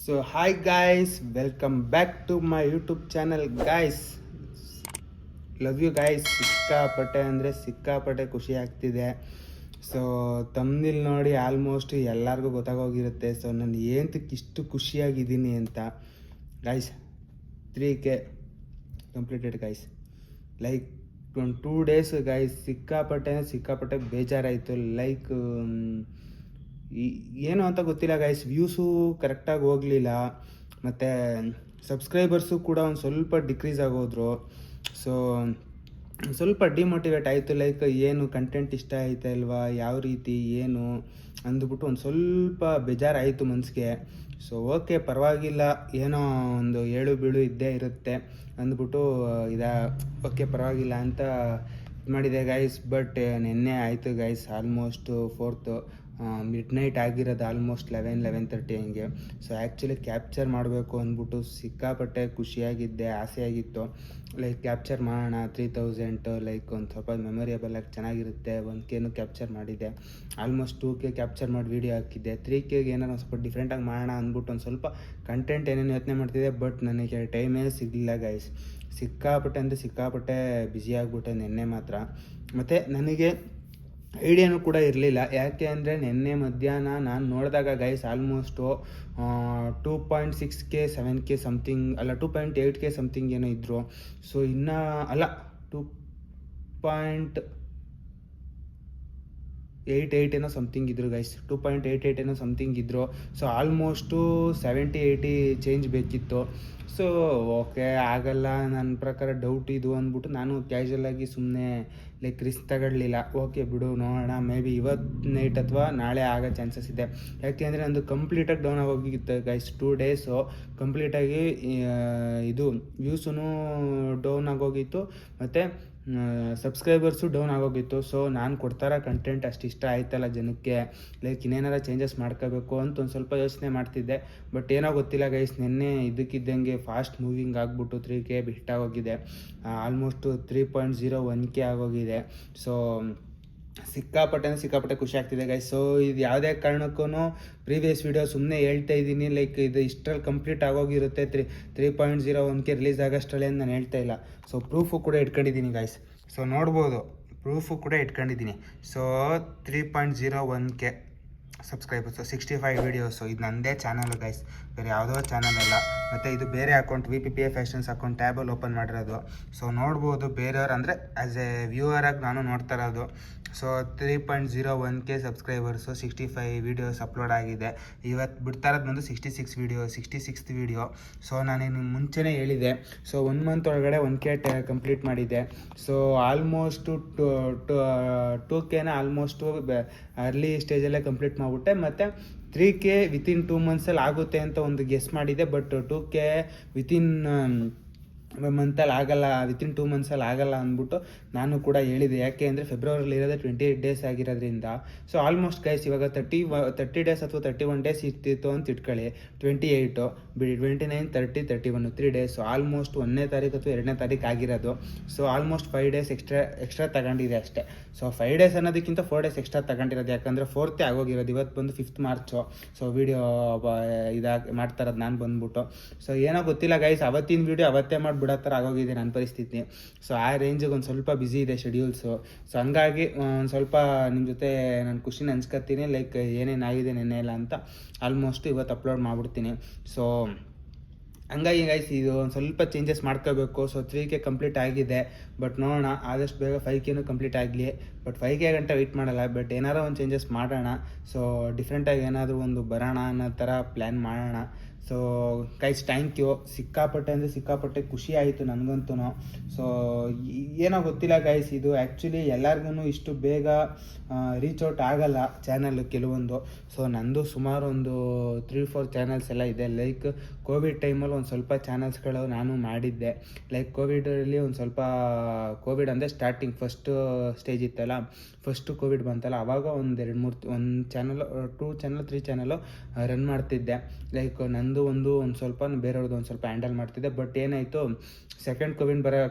So hi guys, welcome back to my YouTube channel guys. Love you guys. ಸಿಕ್ಕಾಪಟ್ಟೆ ಅಂದರೆ ಸಿಕ್ಕಾಪಟ್ಟೆ ಖುಷಿ ಆಗ್ತಿದೆ. ಸೊ ತಮ್ಮನಿಲ್ ನೋಡಿ ಆಲ್ಮೋಸ್ಟ್ ಎಲ್ಲರಿಗೂ ಗೊತ್ತಾಗೋಗಿರುತ್ತೆ. ಸೊ ನಾನು ಏನಕ್ಕೆ ಇಷ್ಟು ಖುಷಿಯಾಗಿದ್ದೀನಿ ಅಂತ guys. 3K completed guys. Like 2 days guys, ಸಿಕ್ಕಾಪಟ್ಟೆ ಬೇಜಾರಾಯಿತು. ಲೈಕ್ ಏನು ಅಂತ ಗೊತ್ತಿಲ್ಲ ಗಾಯ್ಸ್. ವ್ಯೂಸು ಕರೆಕ್ಟಾಗಿ ಹೋಗಲಿಲ್ಲ, ಮತ್ತು ಸಬ್ಸ್ಕ್ರೈಬರ್ಸು ಕೂಡ ಒಂದು ಸ್ವಲ್ಪ ಡಿಕ್ರೀಸ್ ಆಗೋದ್ರು. ಸೊ ಸ್ವಲ್ಪ ಡಿಮೋಟಿವೇಟ್ ಆಯಿತು. ಲೈಕ್ ಏನು ಕಂಟೆಂಟ್ ಇಷ್ಟ ಆಯ್ತಾ ಇಲ್ವಾ, ಯಾವ ರೀತಿ ಏನು ಅಂದ್ಬಿಟ್ಟು ಒಂದು ಸ್ವಲ್ಪ ಬೇಜಾರಾಯಿತು ಮನಸ್ಸಿಗೆ. ಸೊ ಓಕೆ, ಪರವಾಗಿಲ್ಲ, ಏನೋ ಒಂದು ಏಳು ಬೀಳು ಇದ್ದೇ ಇರುತ್ತೆ ಅಂದ್ಬಿಟ್ಟು ಓಕೆ ಪರವಾಗಿಲ್ಲ ಅಂತ ಮಾಡಿದೆ ಗಾಯ್ಸ್. ಬಟ್ ನಿನ್ನೆ ಆಯಿತು guys, almost 4th mid night ಆಗಿರೋದು, ಆಲ್ಮೋಸ್ಟ್ 11:30 ಹಂಗೆ. ಸೊ ಆ್ಯಕ್ಚುಲಿ ಕ್ಯಾಪ್ಚರ್ ಮಾಡಬೇಕು ಅಂದ್ಬಿಟ್ಟು ಸಿಕ್ಕಾಪಟ್ಟೆ ಖುಷಿಯಾಗಿದ್ದೆ, ಆಸೆ ಆಗಿತ್ತು. ಲೈಕ್ ಕ್ಯಾಪ್ಚರ್ ಮಾಡೋಣ 3000, ಲೈಕ್ ಒಂದು ಸ್ವಲ್ಪ ಮೆಮೊರಿಯಬಲ್ ಆಗಿ ಚೆನ್ನಾಗಿರುತ್ತೆ. 1K ಕ್ಯಾಪ್ಚರ್ ಮಾಡಿದ್ದೆ, ಆಲ್ಮೋಸ್ಟ್ 2K ಕ್ಯಾಪ್ಚರ್ ಮಾಡಿ ವೀಡಿಯೋ ಹಾಕಿದ್ದೆ. 3Kಗೆ ಏನಾರು ಒಂದು ಸ್ವಲ್ಪ ಡಿಫ್ರೆಂಟಾಗಿ ಮಾಡೋಣ ಅಂದ್ಬಿಟ್ಟು ಒಂದು ಸ್ವಲ್ಪ ಕಂಟೆಂಟ್ ಏನೇನು ಯೋಚನೆ ಮಾಡ್ತಿದ್ದೆ. ಬಟ್ ನನಗೆ ಟೈಮೇ ಸಿಗಲಿಲ್ಲ ಗೈಸ್. ಸಿಕ್ಕಾಪಟ್ಟೆ ಬ್ಯುಸಿ ಆಗಿಬಿಟ್ಟೆ ನಿನ್ನೆ ಮಾತ್ರ. ಮತ್ತು ನನಗೆ ಐಡಿಯಾನೂ ಕೂಡ ಇರಲಿಲ್ಲ. ಯಾಕೆ ಅಂದರೆ ನಿನ್ನೆ ಮಧ್ಯಾಹ್ನ ನಾನು ನೋಡಿದಾಗ guys almost 2.6K 7K something, ಅಲ್ಲ 2.8K ಸಮಥಿಂಗ್ ಏನೋ ಇದ್ದರು. ಸೊ ಇನ್ನೂ ಅಲ್ಲ 2.88 ಏನೋ ಸಮಥಿಂಗ್ ಇದ್ರು ಗೈಸ್. 2.88 ಏನೋ ಸಮಥಿಂಗ್ ಇದ್ದರು. ಸೊ ಆಲ್ಮೋಸ್ಟು 70-80 ಚೇಂಜ್ ಬೇಕಿತ್ತು. ಸೊ ಓಕೆ ಆಗಲ್ಲ, ನನ್ನ ಪ್ರಕಾರ ಡೌಟ್ ಇದು ಅಂದ್ಬಿಟ್ಟು ನಾನು ಕ್ಯಾಶುವಲಾಗಿ ಸುಮ್ಮನೆ ಲೈಕ್ ರಿಸ್ಕ್ ತಗೊಳ್ಳಿಲ್ಲ. ಓಕೆ ಬಿಡು, ನೋಡೋಣ, ಮೇ ಬಿ ಇವತ್ತು ನೈಟ್ ಅಥವಾ ನಾಳೆ ಆಗೋ ಚಾನ್ಸಸ್ ಇದೆ. ಯಾಕೆಂದರೆ ನಂದು ಕಂಪ್ಲೀಟಾಗಿ ಡೌನ್ ಆಗೋಗಿತ್ತು ಗೈಸ್. 2 days ಕಂಪ್ಲೀಟಾಗಿ ಇದು ವ್ಯೂಸೂ ಡೌನ್ ಆಗೋಗಿತ್ತು, ಮತ್ತು ಸಬ್ಸ್ಕ್ರೈಬರ್ಸು ಡೌನ್ ಆಗೋಗಿತ್ತು. ಸೊ ನಾನು ಕೊಡ್ತಾರ ಕಂಟೆಂಟ್ ಅಷ್ಟು ಇಷ್ಟ ಆಯ್ತಲ್ಲ ಜನಕ್ಕೆ, ಲೈಕ್ ಇನ್ನೇನಾರ ಚೇಂಜಸ್ ಮಾಡ್ಕೋಬೇಕು ಅಂತ ಒಂದು ಸ್ವಲ್ಪ ಯೋಚನೆ ಮಾಡ್ತಿದ್ದೆ. ಬಟ್ ಏನೋ ಗೊತ್ತಿಲ್ಲ ಗೈಸ್, ನಿನ್ನೆ ಇದಕ್ಕಿದ್ದಂಗೆ ಫಾಸ್ಟ್ ಮೂವಿಂಗ್ ಆಗಿಬಿಟ್ಟು 3K ಬಿಟ್ಟಾಗೋಗಿದೆ. ಆಲ್ಮೋಸ್ಟು 3.01K ಆಗೋಗಿದೆ. ಸೊ ಸಿಕ್ಕಾಪಟ್ಟೆ ಖುಷಿ ಆಗ್ತಿದೆ ಗೈಸ್. ಸೊ ಇದು ಯಾವುದೇ ಕಾರಣಕ್ಕೂ ಪ್ರೀವಿಯಸ್ ವೀಡಿಯೋ ಸುಮ್ಮನೆ ಹೇಳ್ತಾ ಇದ್ದೀನಿ, ಲೈಕ್ ಇದು ಇಷ್ಟರಲ್ಲಿ ಕಂಪ್ಲೀಟ್ ಆಗೋಗಿರುತ್ತೆ 3.01K ರಿಲೀಸ್ ಆಗೋಷ್ಟರಲ್ಲಿ ಅಂತ ನಾನು ಹೇಳ್ತಾ ಇಲ್ಲ. ಸೊ ಪ್ರೂಫು ಕೂಡ ಇಟ್ಕೊಂಡಿದ್ದೀನಿ ಗೈಸ್. ಸೊ ನೋಡ್ಬೋದು, ಪ್ರೂಫು ಕೂಡ ಇಟ್ಕೊಂಡಿದ್ದೀನಿ. So 3.01K subscribers, 65 videos. ಇದು ನನ್ನದೇ ಚಾನಲ್ ಗೈಸ್, ಬೇರೆ ಯಾವುದೋ ಚಾನಲ್ ಅಲ್ಲ. ಮತ್ತು ಇದು ಬೇರೆ ಅಕೌಂಟ್, VPPA ಫ್ಯಾಷನ್ಸ್ ಅಕೌಂಟ್ ಟ್ಯಾಬಲ್ಲಿ ಓಪನ್ ಮಾಡಿರೋದು. ಸೊ ನೋಡ್ಬೋದು, ಬೇರೆಯವ್ರು ಅಂದರೆ ಆ್ಯಸ್ ಎ ವ್ಯೂವರಾಗಿ ನಾನು ನೋಡ್ತಾ ಇರೋದು. So 3.01K subscribers, 65 videos upload ಆಗಿದೆ. ಇವತ್ತು ಬಿಡ್ತಾ ಇರೋದು ಬಂದು 66th ವೀಡಿಯೋ. ಸೊ ನಾನು ನಿಮ್ಗೆ ಮುಂಚೆನೇ ಹೇಳಿದೆ. ಸೊ 1 month ಒಳಗಡೆ 1K ಕಂಪ್ಲೀಟ್ ಮಾಡಿದ್ದೆ. ಸೊ ಆಲ್ಮೋಸ್ಟು 2Kನ ಆಲ್ಮೋಸ್ಟು ಅರ್ಲಿ ಸ್ಟೇಜಲ್ಲೇ ಕಂಪ್ಲೀಟ್ ಮಾಡಿಬಿಟ್ಟೆ. ಮತ್ತು 3K ವಿತಿನ್ 2 monthsಲ್ಲಿ ಆಗುತ್ತೆ ಅಂತ ಒಂದು ಗೆಸ್ ಮಾಡಿದೆ. ಬಟ್ 2K ವಿತಿನ್ ಮಂತಲ್ಲಿ ಆಗಲ್ಲ, ವಿತಿನ್ 2 monthsಲ್ಲಿ ಆಗಲ್ಲ ಅಂದ್ಬಿಟ್ಟು ನಾನು ಕೂಡ ಹೇಳಿದೆ. ಯಾಕೆ ಅಂದರೆ ಫೆಬ್ರವರಿಲಿ ಇರೋದೇ 28 days ಆಗಿರೋದ್ರಿಂದ. ಸೊ ಆಲ್ಮೋಸ್ಟ್ ಗೈಸ್ ಇವಾಗ 30 days ಅಥವಾ 31 days ಇರ್ತಿತ್ತು ಅಂತ ಇಟ್ಕೊಳ್ಳಿ. 28 ಬಿಡಿ, 29, 30, 31 3 days. ಆಲ್ಮೋಸ್ಟ್ 1ನೇ ತಾರೀಕು ಅಥವಾ 2ನೇ ತಾರೀಕು ಆಗಿರೋದು. ಸೊ ಆಲ್ಮೋಸ್ಟ್ 5 days ಎಕ್ಸ್ಟ್ರಾ ತಗೊಂಡಿದೆ ಅಷ್ಟೇ. ಸೊ 5 days ಅನ್ನೋದಕ್ಕಿಂತ 4 days ಎಕ್ಸ್ಟ್ರಾ ತಗೊಂಡಿರೋದು. ಯಾಕಂದರೆ 4th ಆಗೋಗಿರೋದು. ಇವತ್ತು ಬಂದು 5th March. ಸೊ ವೀಡಿಯೋ ಮಾಡ್ತಾ ಇರೋದು ನಾನು ಬಂದ್ಬಿಟ್ಟು. ಸೊ ಏನೋ ಗೊತ್ತಿಲ್ಲ ಗೈಸ್, ಅವತ್ತಿನ ವೀಡಿಯೋ ಅವತ್ತೇ ಮಾಡಿಬಿಡೋ ಥರ ಆಗೋಗಿದೆ ನನ್ನ ಪರಿಸ್ಥಿತಿ. ಸೊ ಆ ರೇಂಜಿಗೆ ಒಂದು ಸ್ವಲ್ಪ ಬ್ಯುಸಿ ಇದೆ ಶೆಡ್ಯೂಲ್ಸು. ಸೊ ಹಂಗಾಗಿ ಒಂದು ಸ್ವಲ್ಪ ನಿಮ್ಮ ಜೊತೆ ನಾನು ಖುಷಿನ ಹಂಚ್ಕೊತೀನಿ, ಲೈಕ್ ಏನೇನಾಗಿದೆ ನೆನ್ನೆ ಎಲ್ಲ ಅಂತ. ಆಲ್ಮೋಸ್ಟ್ ಇವತ್ತು ಅಪ್ಲೋಡ್ ಮಾಡಿಬಿಡ್ತೀನಿ. ಸೊ ಹಂಗಾಗಿ ಗೈಸ್ ಇದು ಒಂದು ಸ್ವಲ್ಪ ಚೇಂಜಸ್ ಮಾಡ್ಕೋಬೇಕು. ಸೊ 3K ಕಂಪ್ಲೀಟ್ ಆಗಿದೆ, ಬಟ್ ನೋಡೋಣ ಆದಷ್ಟು ಬೇಗ 5K ಕಂಪ್ಲೀಟ್ ಆಗಲಿ. ಬಟ್ 5K ಗಂಟೆ ವೆಯ್ಟ್ ಮಾಡಲ್ಲ, ಬಟ್ ಏನಾರೋ ಒಂದು ಚೇಂಜಸ್ ಮಾಡೋಣ. ಸೊ ಡಿಫ್ರೆಂಟಾಗಿ ಏನಾದರೂ ಒಂದು ಬರೋಣ ಅನ್ನೋ ಥರ ಪ್ಲ್ಯಾನ್ ಮಾಡೋಣ. So guys thank you. ಸಿಕ್ಕಾಪಟ್ಟೆ ಖುಷಿ ಆಯಿತು ನನಗಂತೂ. ಸೊ ಏನೋ ಗೊತ್ತಿಲ್ಲ ಗೈಸ್, ಇದು ಆ್ಯಕ್ಚುಲಿ ಎಲ್ಲರಿಗೂ ಇಷ್ಟು ಬೇಗ ರೀಚ್ ಔಟ್ ಆಗಲ್ಲ ಚಾನಲ್ ಕೆಲವೊಂದು. ಸೊ ನಂದು ಸುಮಾರು ಒಂದು 3-4 ಚಾನಲ್ಸ್ ಎಲ್ಲ ಇದೆ. ಲೈಕ್ ಕೋವಿಡ್ ಟೈಮಲ್ಲಿ ಒಂದು ಸ್ವಲ್ಪ ಚಾನಲ್ಸ್ಗಳು ನಾನು ಮಾಡಿದ್ದೆ. ಲೈಕ್ ಕೋವಿಡಲ್ಲಿ ಒಂದು ಸ್ವಲ್ಪ, ಕೋವಿಡ್ ಅಂದರೆ ಸ್ಟಾರ್ಟಿಂಗ್ ಫಸ್ಟ್ ಸ್ಟೇಜ್ ಇತ್ತಲ್ಲ, ಫಸ್ಟು ಕೋವಿಡ್ ಬಂತಲ್ಲ, ಆವಾಗ ಒಂದು 2-3 1 ಚಾನಲ್ 2 ಚಾನಲ್ 3 ಚಾನಲು ರನ್ ಮಾಡ್ತಿದ್ದೆ. ಲೈಕ್ ನಂದು ಒಂದು ಸ್ವಲ್ಪ ಬೇರೆಯವ್ರದ್ದು ಒಂದು ಸ್ವಲ್ಪ ಹ್ಯಾಂಡಲ್ ಮಾಡ್ತಿದ್ದೆ. ಬಟ್ ಏನಾಯಿತು, ಸೆಕೆಂಡ್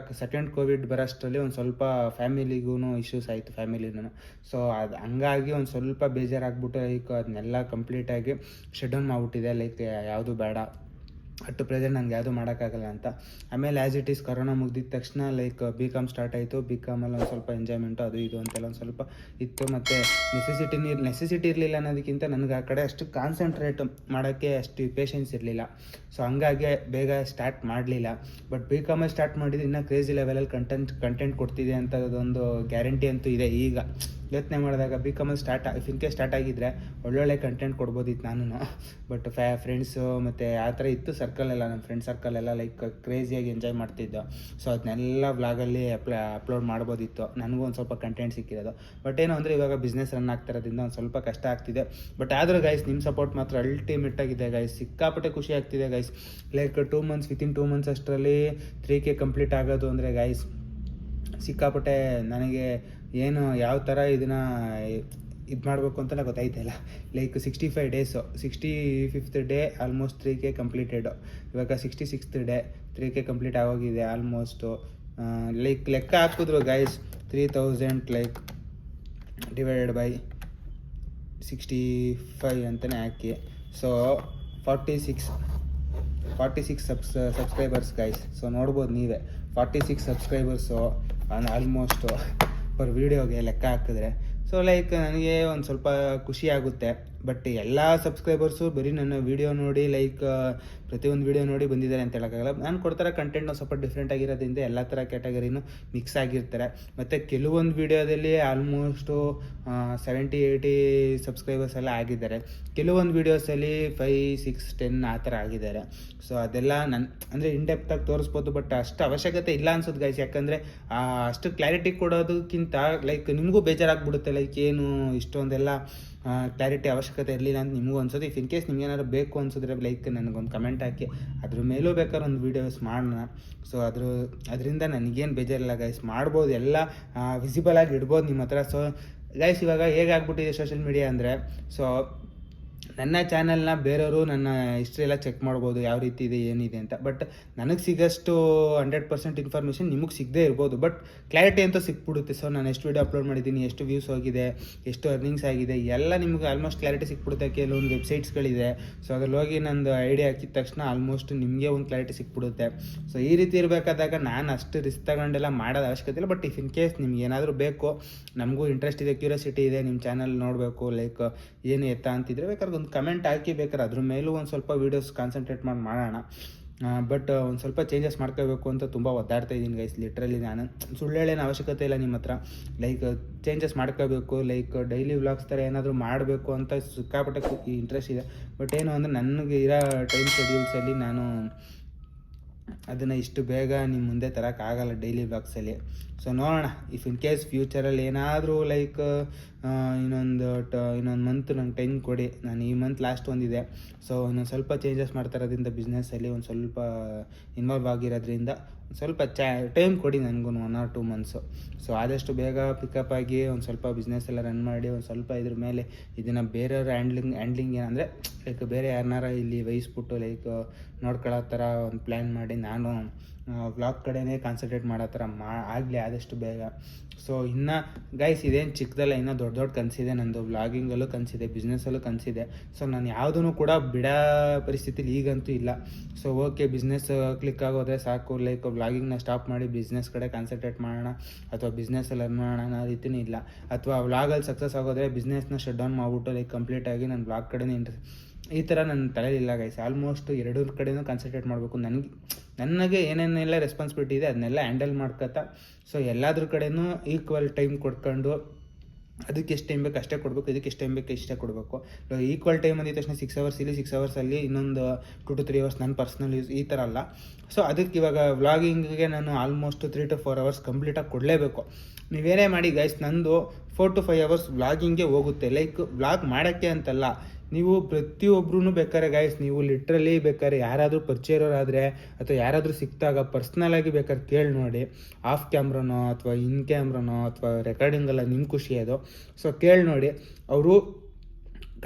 ಕೋವಿಡ್ ಬರೋಷ್ಟರಲ್ಲಿ ಒಂದು ಸ್ವಲ್ಪ ಫ್ಯಾಮಿಲಿಗೂ ಇಶ್ಯೂಸ್ ಆಯಿತು ಫ್ಯಾಮಿಲಿನೂ. ಸೊ ಅದು ಹಂಗಾಗಿ ಒಂದು ಸ್ವಲ್ಪ ಬೇಜಾರಾಗ್ಬಿಟ್ಟು ಲೈಕ್ ಅದನ್ನೆಲ್ಲ ಕಂಪ್ಲೀಟಾಗಿ ಶಟ್ ಡೌನ್ ಮಾಡಿಬಿಟ್ಟಿದೆ. ಲೈಕ್ ಯಾವುದು ಬೇಡ, ಅಟ್ ಪ್ರೆಸೆಂಟ್ ನನಗೆ ಯಾವುದು ಮಾಡೋಕ್ಕಾಗಲ್ಲ ಅಂತ. ಆಮೇಲೆ ಆ್ಯಸ್ ಇಟ್ ಈಸ್ ಕೊರೋನಾ ಮುಗ್ದಿದ ತಕ್ಷಣ ಲೈಕ್ BCom ಸ್ಟಾರ್ಟ್ ಆಯಿತು. BComಲ್ಲಿ ಒಂದು ಸ್ವಲ್ಪ ಎಂಜಾಯ್ಮೆಂಟು ಅದು ಇದು ಅಂತೆಲ್ಲ ಒಂದು ಸ್ವಲ್ಪ ಇತ್ತು. ಮತ್ತು ನೆಸೆಸಿಟಿ ಇರಲಿಲ್ಲ ಅನ್ನೋದಕ್ಕಿಂತ ನನಗೆ ಆ ಕಡೆ ಅಷ್ಟು ಕಾನ್ಸಂಟ್ರೇಟ್ ಮಾಡೋಕ್ಕೆ ಅಷ್ಟು ಪೇಷನ್ಸ್ ಇರಲಿಲ್ಲ. ಸೊ ಹಂಗಾಗಿ ಬೇಗ ಸ್ಟಾರ್ಟ್ ಮಾಡಲಿಲ್ಲ. ಬಟ್ BComಲ್ಲಿ ಸ್ಟಾರ್ಟ್ ಮಾಡಿದ್ರೆ ಇನ್ನೂ ಕ್ರೇಜಿ ಲೆವೆಲಲ್ಲಿ ಕಂಟೆಂಟ್ ಕೊಡ್ತಿದೆ ಅಂತ ಅದೊಂದು ಗ್ಯಾರಂಟಿ ಅಂತೂ ಇದೆ. ಈಗ ಯೋಚನೆ ಮಾಡಿದಾಗ BComಲ್ಲಿ ಸ್ಟಾರ್ಟ್ ಆಗಿದ್ದರೆ ಒಳ್ಳೊಳ್ಳೆ ಕಂಟೆಂಟ್ ಕೊಡ್ಬೋದಿತ್ತು ನಾನು. ಬಟ್ ಫ್ರೆಂಡ್ಸು ಮತ್ತು ಆ ಥರ ಇತ್ತು ಸರ್ಕಲೆಲ್ಲ, ನಮ್ಮ ಫ್ರೆಂಡ್ ಸರ್ಕಲೆಲ್ಲ ಲೈಕ್ ಕ್ರೇಜಿಯಾಗಿ ಎಂಜಾಯ್ ಮಾಡ್ತಿದ್ದೋ. ಸೊ ಅದನ್ನೆಲ್ಲ ವ್ಲಾಗಲ್ಲಿ ಅಪ್ಲೋಡ್ ಮಾಡ್ಬೋದಿತ್ತು, ನನಗೂ ಒಂದು ಸ್ವಲ್ಪ ಕಂಟೆಂಟ್ ಸಿಕ್ಕಿರೋದು. ಬಟ್ ಏನು ಅಂದರೆ ಇವಾಗ ಬಿಸ್ನೆಸ್ ರನ್ ಆಗ್ತಿರೋದ್ರಿಂದ ಒಂದು ಸ್ವಲ್ಪ ಕಷ್ಟ ಆಗ್ತಿದೆ. ಬಟ್ ಆದರೂ ಗೈಸ್ ನಿಮ್ಮ ಸಪೋರ್ಟ್ ಮಾತ್ರ ಅಲ್ಟಿಮೇಟ್ ಆಗಿದೆ ಗೈಸ್. ಸಿಕ್ಕಾಪಟ್ಟೆ ಖುಷಿ ಆಗ್ತಿದೆ ಗೈಸ್. ಲೈಕ್ ವಿತಿನ್ 2 months ಅಷ್ಟರಲ್ಲಿ 3K ಕಂಪ್ಲೀಟ್ ಆಗೋದು ಅಂದರೆ ಗೈಸ್ ಸಿಕ್ಕಾಪಟ್ಟೆ ನನಗೆ ಏನು ಯಾವ ಥರ ಇದನ್ನು ಇದು ಮಾಡಬೇಕು ಅಂತಲೇ ಗೊತ್ತಾಯ್ತಲ್ಲ. Like 65 days, 65th day almost 3K completed. ಇವಾಗ 66th ಡೇ 3K ಕಂಪ್ಲೀಟ್ ಆಗೋಗಿದೆ ಆಲ್ಮೋಸ್ಟು. ಲೈಕ್ ಲೆಕ್ಕ ಹಾಕಿದ್ರು ಗೈಸ್ 3000 ಲೈಕ್ ಡಿವೈಡೆಡ್ ಬೈ 65 ಅಂತಲೇ ಹಾಕಿ. So 46 subscribers guys. ಸೊ ನೋಡ್ಬೋದು ನೀವೇ 46 ಸಬ್ಸ್ಕ್ರೈಬರ್ಸು ಆಲ್ಮೋಸ್ಟು ಪರ್ ವೀಡಿಯೋಗೆ ಲೆಕ್ಕ ಹಾಕಿದ್ರೆ. ಸೊ ಲೈಕ್ ನನಗೆ ಒಂದು ಸ್ವಲ್ಪ ಖುಷಿ ಆಗುತ್ತೆ. ಬಟ್ ಎಲ್ಲ ಸಬ್ಸ್ಕ್ರೈಬರ್ಸು ಬರೀ ನನ್ನ ವೀಡಿಯೋ ನೋಡಿ ಲೈಕ್ ಪ್ರತಿಯೊಂದು ವೀಡಿಯೋ ನೋಡಿ ಬಂದಿದ್ದಾರೆ ಅಂತ ಹೇಳೋಕ್ಕಾಗಲ್ಲ. ನಾನು ಕೊಡ್ತಾರ ಕಂಟೆಂಟ್ನ ಸ್ವಲ್ಪ ಡಿಫ್ರೆಂಟ್ ಆಗಿರೋದ್ರಿಂದ ಎಲ್ಲ ಥರ ಕ್ಯಾಟಗರಿನೂ ಮಿಕ್ಸ್ ಆಗಿರ್ತಾರೆ. ಮತ್ತು ಕೆಲವೊಂದು ವೀಡಿಯೋದಲ್ಲಿ ಆಲ್ಮೋಸ್ಟು 70-80 ಸಬ್ಸ್ಕ್ರೈಬರ್ಸ್ ಎಲ್ಲ ಆಗಿದ್ದಾರೆ. ಕೆಲವೊಂದು ವೀಡಿಯೋಸಲ್ಲಿ 5, 6, 10 ಆ ಥರ ಆಗಿದ್ದಾರೆ. ಸೊ ಅದೆಲ್ಲ ಅಂದರೆ ಇನ್ಡೆಪ್ತಾಗಿ ತೋರಿಸ್ಬೋದು. ಬಟ್ ಅಷ್ಟು ಅವಶ್ಯಕತೆ ಇಲ್ಲ ಅನ್ಸೋದು ಗೈಸ್. ಯಾಕಂದರೆ ಅಷ್ಟು ಕ್ಲಾರಿಟಿ ಕೊಡೋದಕ್ಕಿಂತ ಲೈಕ್ ನಿಮಗೂ ಬೇಜಾರಾಗ್ಬಿಡುತ್ತೆ. ಲೈಕ್ ಏನು ಇಷ್ಟೊಂದೆಲ್ಲ ಕ್ಲಾರಿಟಿ ಅವಶ್ಯಕತೆ ಇರಲಿಲ್ಲ ಅಂತ ನಿಮಗೂ ಅನ್ಸೋದು. ಇಫ್ ಇನ್ ಕೇಸ್ ನಿಮ್ಗೆ ಏನಾದ್ರು ಬೇಕು ಅನ್ಸಿದ್ರೆ ಲೈಕ್ ನನಗೊಂದು ಕಮೆಂಟ್ ಹಾಕಿ, ಅದ್ರ ಮೇಲೂ ಬೇಕಾದ್ರೆ ಒಂದು ವೀಡಿಯೋಸ್ ಮಾಡೋಣ. ಸೊ ಅದರಿಂದ ನನಗೇನು ಬೇಜಾರಿಲ್ಲ ಗೈಸ್, ಮಾಡ್ಬೋದು, ಎಲ್ಲ ವಿಸಿಬಲ್ ಆಗಿ ಇಡ್ಬೋದು ನಿಮ್ಮ ಹತ್ರ. ಸೊ ಗೈಸ್ ಇವಾಗ ಹೇಗಾಗ್ಬಿಟ್ಟಿದೆ ಸೋಷಿಯಲ್ ಮೀಡಿಯಾ ಅಂದರೆ, ಸೊ ನನ್ನ ಚಾನಲ್ನ ಬೇರೆಯವರು ನನ್ನ ಹಿಸ್ಟ್ರಿ ಎಲ್ಲ ಚೆಕ್ ಮಾಡ್ಬೋದು ಯಾವ ರೀತಿ ಇದೆ ಏನಿದೆ ಅಂತ. ಬಟ್ ನನಗೆ ಸಿಗೋಷ್ಟು 100% ಇನ್ಫಾರ್ಮೇಷನ್ ನಿಮಗೆ ಸಿಗದೇ ಇರ್ಬೋದು, ಬಟ್ ಕ್ಲಾರಿಟಿ ಅಂತೂ ಸಿಕ್ಬಿಡುತ್ತೆ. ಸೊ ನಾನು ಎಷ್ಟು ವೀಡಿಯೋ ಅಪ್ಲೋಡ್ ಮಾಡಿದ್ದೀನಿ, ಎಷ್ಟು ವ್ಯೂಸ್ ಹೋಗಿದೆ, ಎಷ್ಟು ಅರ್ನಿಂಗ್ಸ್ ಆಗಿದೆ, ಎಲ್ಲ ನಿಮ್ಗೆ ಆಲ್ಮೋಸ್ಟ್ ಕ್ಲಾರಿಟಿ ಸಿಕ್ಬಿಡುತ್ತೆ. ಕೆಲವೊಂದು ವೆಬ್ಸೈಟ್ಸ್ಗಳಿದೆ. ಸೊ ಅದ್ರಲ್ಲಿ ಹೋಗಿ ನಂದು ಐಡಿಯಾ ಹಾಕಿದ ತಕ್ಷಣ ಆಲ್ಮೋಸ್ಟ್ ನಿಮಗೆ ಒಂದು ಕ್ಲಾರಿಟಿ ಸಿಕ್ಬಿಡುತ್ತೆ. ಸೊ ಈ ರೀತಿ ಇರಬೇಕಾದಾಗ ನಾನು ಅಷ್ಟು ರಿಸ್ಕ್ ತಗೊಂಡೆಲ್ಲ ಮಾಡೋದು ಅವಶ್ಯಕತೆ ಇಲ್ಲ. ಬಟ್ ಇಫ್ ಇನ್ ಕೇಸ್ ನಿಮ್ಗೆ ಏನಾದರೂ ಬೇಕು, ನಮಗೂ ಇಂಟ್ರೆಸ್ಟ್ ಇದೆ, ಕ್ಯೂರಿಯಾಸಿಟಿ ಇದೆ, ನಿಮ್ಮ ಚಾನಲ್ ನೋಡಬೇಕು ಲೈಕ್ ಏನು ಎತ್ತ ಅಂತಿದ್ರೆ ಬೇಕಾದ್ರೆ ಒಂದು ಕಮೆಂಟ್ ಹಾಕಿ, ಬೇಕಾದ್ರೆ ಅದ್ರ ಮೇಲೂ ಒಂದು ಸ್ವಲ್ಪ ವೀಡಿಯೋಸ್ ಕಾನ್ಸಂಟ್ರೇಟ್ ಮಾಡೋಣ. ಬಟ್ ಒಂದು ಸ್ವಲ್ಪ ಚೇಂಜಸ್ ಮಾಡ್ಕೋಬೇಕು ಅಂತ ತುಂಬ ಒದ್ದಾಡ್ತಾ ಇದ್ದೀನಿ ಗೈಸ್. ಲಿಟ್ರಲಿ ನಾನು ಸುಳ್ಳು ಹೇಳೇನು ಅವಶ್ಯಕತೆ ಇಲ್ಲ ನಿಮ್ಮ ಹತ್ರ. ಲೈಕ್ ಚೇಂಜಸ್ ಮಾಡ್ಕೋಬೇಕು, ಲೈಕ್ ಡೈಲಿ ವ್ಲಾಗ್ಸ್ ಥರ ಏನಾದರೂ ಮಾಡಬೇಕು ಅಂತ ಸಿಕ್ಕಾಪಟ್ಟೆ ಇಂಟ್ರೆಸ್ಟ್ ಇದೆ. ಬಟ್ ಏನು ಅಂದರೆ ನನಗೆ ಇರೋ ಟೈಮ್ ಶೆಡ್ಯೂಲ್ಸಲ್ಲಿ ನಾನು ಅದನ್ನು ಇಷ್ಟು ಬೇಗ ನಿಮ್ಮ ಮುಂದೆ ತರೋಕ್ಕಾಗಲ್ಲ ಡೈಲಿ ವ್ಲಾಗ್ಸಲ್ಲಿ. ಸೊ ನೋಡೋಣ, ಇಫ್ ಇನ್ ಕೇಸ್ ಫ್ಯೂಚರಲ್ಲಿ ಏನಾದರೂ ಲೈಕ್ ಇನ್ನೊಂದು ಮಂತ್ ನಂಗೆ ಟೈಮ್ ಕೊಡಿ. ನಾನು ಈ ಮಂತ್ ಲಾಸ್ಟ್ ಒಂದಿದೆ. ಸೊ ಇನ್ನೊಂದು ಸ್ವಲ್ಪ ಚೇಂಜಸ್ ಮಾಡ್ತಾ ಇರೋದ್ರಿಂದ ಬಿಸ್ನೆಸ್ಸಲ್ಲಿ ಒಂದು ಸ್ವಲ್ಪ ಇನ್ವಾಲ್ವ್ ಆಗಿರೋದ್ರಿಂದ ಸ್ವಲ್ಪ ಟೈಮ್ ಕೊಡಿ ನನಗೂ 1 or 2 months. ಸೊ ಆದಷ್ಟು ಬೇಗ ಪಿಕಪ್ ಆಗಿ ಒಂದು ಸ್ವಲ್ಪ ಬಿಸ್ನೆಸ್ ಎಲ್ಲ ರನ್ ಮಾಡಿ ಒಂದು ಸ್ವಲ್ಪ ಇದ್ರ ಮೇಲೆ ಇದನ್ನು ಬೇರೆಯವ್ರ ಹ್ಯಾಂಡ್ಲಿಂಗ್ ಏನಂದರೆ ಲೈಕ್ ಬೇರೆ ಯಾರನ್ನಾರ ಇಲ್ಲಿ ವಹಿಸ್ಬಿಟ್ಟು ಲೈಕ್ ನೋಡ್ಕೊಳ್ಳೋ ಥರ ಒಂದು ಪ್ಲ್ಯಾನ್ ಮಾಡಿ ನಾನು ವ್ಲಾಗ್ ಕಡೆನೇ ಕಾನ್ಸಂಟ್ರೇಟ್ ಮಾಡೋ ಥರ ಆಗಲಿ ಆದಷ್ಟು ಬೇಗ. ಸೊ ಇನ್ನು ಗೈಸ್ ಇದೇನು ಚಿಕ್ಕದಲ್ಲ, ಇನ್ನೂ ದೊಡ್ಡ ಕನಸಿದೆ ನಂದು. ವ್ಲಾಗಿಂಗಲ್ಲೂ ಕನಸಿದೆ, ಬಿಸ್ನೆಸ್ಸಲ್ಲೂ ಕನಸಿದೆ. ಸೊ ನಾನು ಯಾವುದೂ ಕೂಡ ಬಿಡೋ ಪರಿಸ್ಥಿತಿಲಿ ಈಗಂತೂ ಇಲ್ಲ. ಸೊ ಓಕೆ, ಬಿಸ್ನೆಸ್ ಕ್ಲಿಕ್ ಆಗೋದ್ರೆ ಸಾಕು, ಲೈಕ್ ವ್ಲಾಗಿಂಗ್ನ ಸ್ಟಾಪ್ ಮಾಡಿ ಬಿಸ್ನೆಸ್ ಕಡೆ ಕಾನ್ಸಂಟ್ರೇಟ್ ಮಾಡೋಣ ಅಥವಾ ಬಿಸ್ನೆಸ್ಸಲ್ಲಿ ಅರ್ನ್ ಮಾಡೋಣ ಅನ್ನೋ ರೀತಿಯೂ ಇಲ್ಲ. ಅಥವಾ ವ್ಲಾಗಲ್ಲಿ ಸಕ್ಸಸ್ ಆಗೋದ್ರೆ ಬಿಸ್ನೆಸ್ನ ಶಟ್ ಡೌನ್ ಮಾಡಿಬಿಟ್ಟು ಲೈಕ್ ಕಂಪ್ಲೀಟಾಗಿ ನಾನು ವ್ಲಾಗ್ ಕಡೆನೇ ಈ ಥರ ನನ್ನ ತಲೆಯಲ್ಲಿಲ್ಲ ಗೈಸ್. ಆಲ್ಮೋಸ್ಟ್ 2 ಕಡೆನೂ ಕಾನ್ಸಂಟ್ರೇಟ್ ಮಾಡಬೇಕು. ನನಗೆ ಏನೇನೆಲ್ಲ ರೆಸ್ಪಾನ್ಸಿಬಿಲಿಟಿ ಇದೆ ಅದನ್ನೆಲ್ಲ ಹ್ಯಾಂಡಲ್ ಮಾಡ್ಕೊತಾ, ಸೊ ಎಲ್ಲಾದ್ರ ಕಡೆನೂ ಈಕ್ವಲ್ ಟೈಮ್ ಕೊಡ್ಕೊಂಡು ಅದಕ್ಕೆ ಎಷ್ಟು ಟೈಮ್ ಬೇಕು ಅಷ್ಟೇ ಕೊಡಬೇಕು, ಇದಕ್ಕೆ ಎಷ್ಟು ಟೈಮ್ ಬೇಕು ಇಷ್ಟೇ ಕೊಡಬೇಕು. ಈಕ್ವಲ್ ಟೈಮ್ ಅಂದಿದ ತಕ್ಷಣ 6 hours ಇಲ್ಲಿ 6 hoursಲ್ಲಿ ಇನ್ನೊಂದು 2 to 3 hours ನನ್ನ ಪರ್ಸ್ನಲ್ ಯೂಸ್ ಈ ಥರ ಅಲ್ಲ. ಸೊ ಅದಕ್ಕೆ ಇವಾಗ ವ್ಲಾಗಿಂಗಿಗೆ ನಾನು ಆಲ್ಮೋಸ್ಟ್ 3 to 4 hours ಕಂಪ್ಲೀಟಾಗಿ ಕೊಡಲೇಬೇಕು. ನೀವೇನೇ ಮಾಡಿ ಗೈಸ್, ನಂದು 4 to 5 hours ವ್ಲಾಗಿಂಗ್ಗೆ ಹೋಗುತ್ತೆ. ಲೈಕ್ ವ್ಲಾಗ್ ಮಾಡೋಕ್ಕೆ ಅಂತಲ್ಲ, ನೀವು ಪ್ರತಿಯೊಬ್ಬರೂ ಬೇಕಾದ್ರೆ ಗೈಸ್, ನೀವು ಲಿಟ್ರಲಿ ಬೇಕಾದ್ರೆ ಯಾರಾದರೂ ಪರಿಚಯ ಇರೋರಾದರೆ ಅಥವಾ ಯಾರಾದರೂ ಸಿಕ್ಕಿದಾಗ ಪರ್ಸ್ನಲಾಗಿ ಬೇಕಾದ್ರೆ ಕೇಳಿ ನೋಡಿ. ಆಫ್ ಕ್ಯಾಮ್ರಾನೋ ಅಥವಾ ಇನ್ ಕ್ಯಾಮ್ರಾನೋ ಅಥವಾ ರೆಕಾರ್ಡಿಂಗಲ್ಲ ನಿಮ್ಮ ಖುಷಿ ಅದು. ಸೊ ಕೇಳಿ ನೋಡಿ. ಅವರು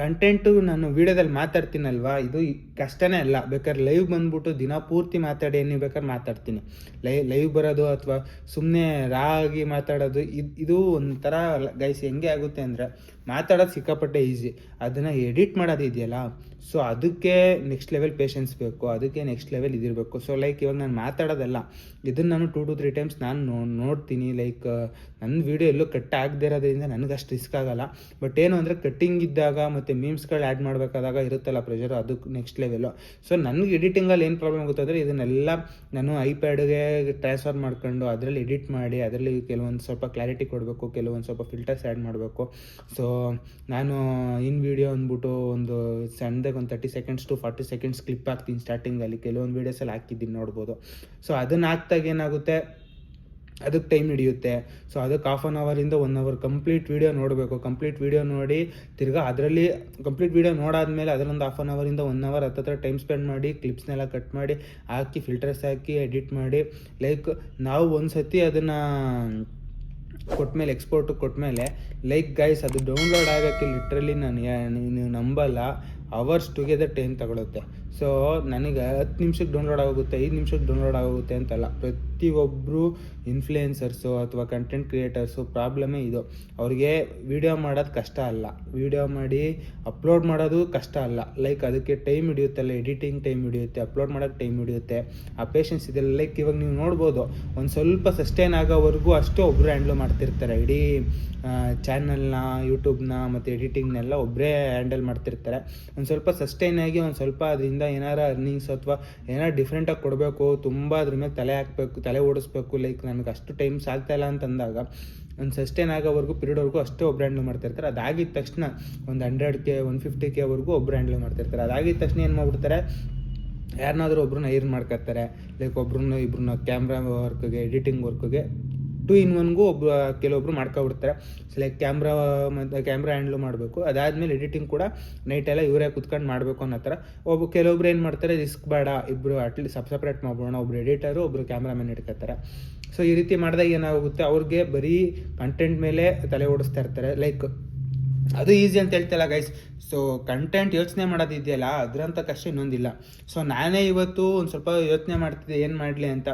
ಕಂಟೆಂಟು ನಾನು ವೀಡಿಯೋದಲ್ಲಿ ಮಾತಾಡ್ತೀನಲ್ವಾ, ಇದು ಕಷ್ಟನೇ ಅಲ್ಲ. ಬೇಕಾದ್ರೆ ಲೈವ್ ಬಂದ್ಬಿಟ್ಟು ದಿನ ಪೂರ್ತಿ ಮಾತಾಡಿ ಏನು ಬೇಕಾದ್ರೆ ಮಾತಾಡ್ತೀನಿ. ಲೈವ್ ಬರೋದು ಅಥವಾ ಸುಮ್ಮನೆ ಆಗಿ ಮಾತಾಡೋದು ಇದು ಒಂಥರ ಗೈಸ್ ಹೆಂಗೆ ಆಗುತ್ತೆ ಅಂದರೆ, ಮಾತಾಡೋದು ಸಿಕ್ಕಾಪಟ್ಟೆ ಈಸಿ, ಅದನ್ನು ಎಡಿಟ್ ಮಾಡೋದು ಇದೆಯಲ್ಲ, ಸೊ ಅದಕ್ಕೆ ನೆಕ್ಸ್ಟ್ ಲೆವೆಲ್ ಪೇಷನ್ಸ್ ಬೇಕು, ಅದಕ್ಕೆ ನೆಕ್ಸ್ಟ್ ಲೆವೆಲ್ ಇದಿರಬೇಕು. ಸೊ ಲೈಕ್ ಇವಾಗ ನಾನು ಮಾತಾಡೋದಲ್ಲ, ಇದನ್ನು ನಾನು 2 to 3 ಟೈಮ್ಸ್ ನಾನು ನೋಡ್ತೀನಿ. ಲೈಕ್ ನನ್ನ ವೀಡಿಯೋ ಎಲ್ಲೂ ಕಟ್ ಆಗದೆ ಇರೋದ್ರಿಂದ ನನಗೆ ಅಷ್ಟು ರಿಸ್ಕ್ ಆಗೋಲ್ಲ. ಬಟ್ ಏನು ಅಂದರೆ ಕಟ್ಟಿಂಗ್ ಇದ್ದಾಗ ಮತ್ತು ಮೀಮ್ಸ್ಗಳು ಆ್ಯಡ್ ಮಾಡಬೇಕಾದಾಗ ಇರುತ್ತಲ್ಲ ಪ್ರೆಷರು, ಅದಕ್ಕೆ ನೆಕ್ಸ್ಟ್ ಲೆವೆಲು. ಸೊ ನನಗೆ ಎಡಿಟಿಂಗಲ್ಲಿ ಏನು ಪ್ರಾಬ್ಲಮ್ ಆಗುತ್ತೆ ಅಂದರೆ, ಇದನ್ನೆಲ್ಲ ನಾನು ಐಪ್ಯಾಡ್ಗೆ ಟ್ರಾನ್ಸ್ಫರ್ ಮಾಡ್ಕೊಂಡು ಅದರಲ್ಲಿ ಎಡಿಟ್ ಮಾಡಿ ಅದರಲ್ಲಿ ಕೆಲವೊಂದು ಸ್ವಲ್ಪ ಕ್ಲಾರಿಟಿ ಕೊಡಬೇಕು, ಕೆಲವೊಂದು ಸ್ವಲ್ಪ ಫಿಲ್ಟರ್ಸ್ ಆ್ಯಡ್ ಮಾಡಬೇಕು. ಸೊ ನಾನು ವೀಡಿಯೋ ಅಂದ್ಬಿಟ್ಟು ಒಂದು ಸಣ್ಣದಾಗಿ ಒಂದು 30 seconds to 40 seconds ಕ್ಲಿಪ್ ಹಾಕ್ತೀನಿ ಸ್ಟಾರ್ಟಿಂಗಲ್ಲಿ, ಕೆಲವೊಂದು ವೀಡಿಯೋಸಲ್ಲಿ ಹಾಕಿದ್ದೀನಿ ನೋಡ್ಬೋದು. ಸೊ ಅದನ್ನು ಹಾಕ್ದಾಗ ಏನಾಗುತ್ತೆ, ಅದಕ್ಕೆ ಟೈಮ್ ಹಿಡಿಯುತ್ತೆ. ಸೊ ಅದಕ್ಕೆ 1/2 ಅವರಿಂದ 1 hour ಕಂಪ್ಲೀಟ್ ವೀಡಿಯೋ ನೋಡಬೇಕು. ಕಂಪ್ಲೀಟ್ ವೀಡಿಯೋ ನೋಡಿ ತಿರ್ಗಾ ಅದರಲ್ಲಿ ಕಂಪ್ಲೀಟ್ ವೀಡಿಯೋ ನೋಡಾದ್ಮೇಲೆ ಅದರೊಂದು 1/2 ಅವರಿಂದ 1 hour ಹತ್ತತ್ರ ಟೈಮ್ ಸ್ಪೆಂಡ್ ಮಾಡಿ ಕ್ಲಿಪ್ಸ್ನೆಲ್ಲ ಕಟ್ ಮಾಡಿ ಹಾಕಿ ಫಿಲ್ಟರ್ಸ್ ಹಾಕಿ ಎಡಿಟ್ ಮಾಡಿ, ಲೈಕ್ ನಾವು ಒಂದು ಸತಿ ಅದನ್ನು ಕೊಟ್ಮೇಲೆ ಎಕ್ಸ್ಪೋರ್ಟ್ ಕೊಟ್ಮೇಲೆ ಲೈಕ್ ಗೈಸ್ ಅದು ಡೌನ್ಲೋಡ್ ಆಗೋಕ್ಕೆ ಲಿಟ್ರಲಿ ನೀವು ನಂಬಲ್ಲ, ಅವರ್ಸ್ ಟುಗೆದರ್ ಟೈಮ್ ತಗೊಳುತ್ತೆ. ಸೊ ನನಗೆ 10 ನಿಮಿಷಕ್ಕೆ ಡೌನ್ಲೋಡ್ ಆಗೋಗುತ್ತೆ, 5 ನಿಮಿಷಕ್ಕೆ ಡೌನ್ಲೋಡ್ ಆಗೋಗುತ್ತೆ ಅಂತಲ್ಲ. ಪ್ರತಿಯೊಬ್ಬರು ಇನ್ಫ್ಲುಯೆನ್ಸರ್ಸು ಅಥವಾ ಕಂಟೆಂಟ್ ಕ್ರಿಯೇಟರ್ಸು ಪ್ರಾಬ್ಲಮೇ ಇದು. ಅವ್ರಿಗೆ ವೀಡಿಯೋ ಮಾಡೋದು ಕಷ್ಟ ಅಲ್ಲ, ವೀಡಿಯೋ ಮಾಡಿ ಅಪ್ಲೋಡ್ ಮಾಡೋದು ಕಷ್ಟ ಅಲ್ಲ. ಲೈಕ್ ಅದಕ್ಕೆ ಟೈಮ್ ಹಿಡಿಯುತ್ತಲ್ಲ, ಎಡಿಟಿಂಗ್ ಟೈಮ್ ಹಿಡಿಯುತ್ತೆ, ಅಪ್ಲೋಡ್ ಮಾಡೋಕ್ಕೆ ಟೈಮ್ ಹಿಡಿಯುತ್ತೆ, ಆ ಪೇಷನ್ಸ್ ಇದೆಲ್ಲ. ಲೈಕ್ ಇವಾಗ ನೀವು ನೋಡ್ಬೋದು, ಒಂದು ಸ್ವಲ್ಪ ಸಸ್ಟೈನ್ ಆಗೋವರೆಗೂ ಅಷ್ಟೇ ಒಬ್ಬರು ಹ್ಯಾಂಡ್ಲ್ ಮಾಡ್ತಿರ್ತಾರೆ. ಇಡೀ ಚಾನಲ್ನ, ಯೂಟ್ಯೂಬ್ನ ಮತ್ತು ಎಡಿಟಿಂಗ್ನೆಲ್ಲ ಒಬ್ಬರೇ ಹ್ಯಾಂಡಲ್ ಮಾಡ್ತಿರ್ತಾರೆ. ಒಂದು ಸ್ವಲ್ಪ ಸಸ್ಟೈನ್ ಆಗಿ ಒಂದು ಸ್ವಲ್ಪ ಅದರಿಂದ ಏನಾರು ಅರ್ನಿಂಗ್ಸ್ ಅಥವಾ ಏನಾರು ಡಿಫ್ರೆಂಟಾಗಿ ಕೊಡಬೇಕು, ತುಂಬ ಅದ್ರ ಮೇಲೆ ತಲೆ ಓಡಿಸ್ಬೇಕು, ಲೈಕ್ ನನಗೆ ಅಷ್ಟು ಟೈಮ್ ಸಾಲ್ತಾಯಿಲ್ಲ ಅಂತಂದಾಗ ಒಂದು ಸಸ್ಟೈನ್ ಆಗೋವರೆಗೂ ಪೀರಿಯಡ್ವರೆಗೂ ಅಷ್ಟೇ ಒಬ್ಬರು ಹ್ಯಾಂಡಲ್ ಮಾಡ್ತಿರ್ತಾರೆ. ಅದಾಗಿದ್ದ ತಕ್ಷಣ ಒಂದು 100K 150Kವರೆಗೂ ಒಬ್ಬರು ಹ್ಯಾಂಡಲ್ ಮಾಡ್ತಿರ್ತಾರೆ. ಅದಾಗಿದ್ದ ತಕ್ಷಣ ಏನು ಮಾಡ್ಬಿಡ್ತಾರೆ, ಯಾರನ್ನಾದ್ರೂ ಒಬ್ರನ್ನ ಹೈರ್ ಮಾಡ್ಕೊತಾರೆ. ಲೈಕ್ ಇಬ್ಬರನ್ನ ಕ್ಯಾಮ್ರಾ ವರ್ಕ್ಗೆ, ಎಡಿಟಿಂಗ್ ವರ್ಕ್ಗೆ 2 in 1 ಕೆಲವೊಬ್ರು ಮಾಡ್ಕೊಬಿಡ್ತಾರೆ. ಲೈಕ್ ಕ್ಯಾಮ್ರಾ ಹ್ಯಾಂಡ್ಲು ಮಾಡಬೇಕು, ಅದಾದಮೇಲೆ ಎಡಿಟಿಂಗ್ ಕೂಡ ನೈಟೆಲ್ಲ ಇವರೇ ಕುತ್ಕೊಂಡು ಮಾಡಬೇಕು ಅನ್ನೋ ಥರ. ಕೆಲವೊಬ್ರು ಏನು ಮಾಡ್ತಾರೆ, ರಿಸ್ಕ್ ಬೇಡ, ಇಬ್ಬರು ಅಟ್ಲೀಸ್ಟ್ ಸಪ್ರೇಟ್ ಮಾಡ್ಬೋಣ, ಒಬ್ರು ಎಡಿಟರು ಒಬ್ಬರು ಕ್ಯಾಮ್ರಾಮನ್ ಇಟ್ಕೊತಾರೆ. ಸೊ ಈ ರೀತಿ ಮಾಡಿದಾಗ ಏನಾಗುತ್ತೆ, ಅವ್ರಿಗೆ ಬರೀ ಕಂಟೆಂಟ್ ಮೇಲೆ ತಲೆ ಓಡಿಸ್ತಾ ಇರ್ತಾರೆ. ಲೈಕ್ ಅದು ಈಸಿ ಅಂತ ಹೇಳ್ತಿಲ್ಲ ಗೈಸ್. ಸೊ ಕಂಟೆಂಟ್ ಯೋಚನೆ ಮಾಡೋದಿದೆಯಲ್ಲ, ಅದರಂಥ ಕಷ್ಟ ಇನ್ನೊಂದಿಲ್ಲ. ಸೊ ನಾನೇ ಇವತ್ತು ಒಂದು ಸ್ವಲ್ಪ ಯೋಚನೆ ಮಾಡ್ತಿದ್ದೆ ಏನು ಮಾಡಲಿ ಅಂತ.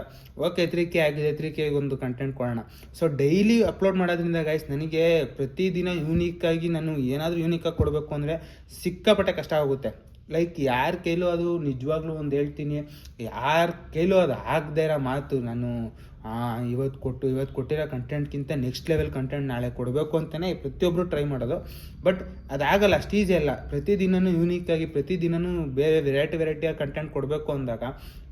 ಓಕೆ 3K ಆಗಿದೆ, 3K ಒಂದು ಕಂಟೆಂಟ್ ಕೊಡೋಣ. ಸೊ ಡೈಲಿ ಅಪ್ಲೋಡ್ ಮಾಡೋದ್ರಿಂದ ಗೈಸ್ ನನಗೆ ಪ್ರತಿದಿನ ಯೂನಿಕ್ಕಾಗಿ ನಾನು ಏನಾದರೂ ಯೂನಿಕ್ಕಾಗಿ ಕೊಡಬೇಕು ಅಂದರೆ ಸಿಕ್ಕಾಪಟ್ಟೆ ಕಷ್ಟ ಆಗುತ್ತೆ. ಲೈಕ್ ಯಾರ ಕೈಲೂ ಅದು ನಿಜವಾಗ್ಲೂ ಒಂದು ಹೇಳ್ತೀನಿ, ಯಾರ ಕೈಲೂ ಅದು ಆಗದೇ ಇರೋ ಮಾತು. ನಾನು ಇವತ್ತು ಕೊಟ್ಟಿರೋ ಕಂಟೆಂಟ್ಗಿಂತ ನೆಕ್ಸ್ಟ್ ಲೆವೆಲ್ ಕಂಟೆಂಟ್ ನಾಳೆ ಕೊಡಬೇಕು ಅಂತಲೇ ಪ್ರತಿಯೊಬ್ಬರು ಟ್ರೈ ಮಾಡೋದು. ಬಟ್ ಅದಾಗಲ್ಲ, ಅಷ್ಟು ಈಸಿ ಅಲ್ಲ. ಪ್ರತಿದಿನವೂ ಯೂನಿಕ್ಕಾಗಿ, ಪ್ರತಿದಿನವೂ ಬೇರೆ ವೆರೈಟಿಯಾಗಿ ಕಂಟೆಂಟ್ ಕೊಡಬೇಕು ಅಂದಾಗ